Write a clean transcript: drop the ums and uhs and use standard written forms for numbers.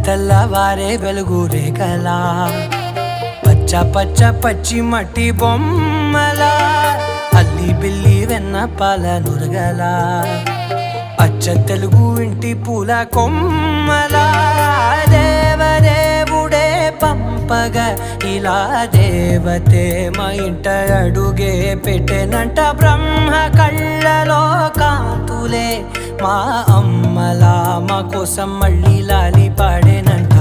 తెల్లవారే వెలుగు రేఖలా పచ్చ పచ్చ పచ్చి మట్టి బొమ్మలా అల్లి బిల్లి వెన్న పాల నురగలా అచ్చ తెలుగు ఇంటి పూల కొమ్మలా దేవదేవుడే పంపగా ఇలా దేవతే మా ఇంట అడుగే పెట్టెనంట బ్రహ్మ కళ్ళలో కాంతులే మా అమ్మలా మా కోసం మళ్ళీ లాలి పాడేనంట.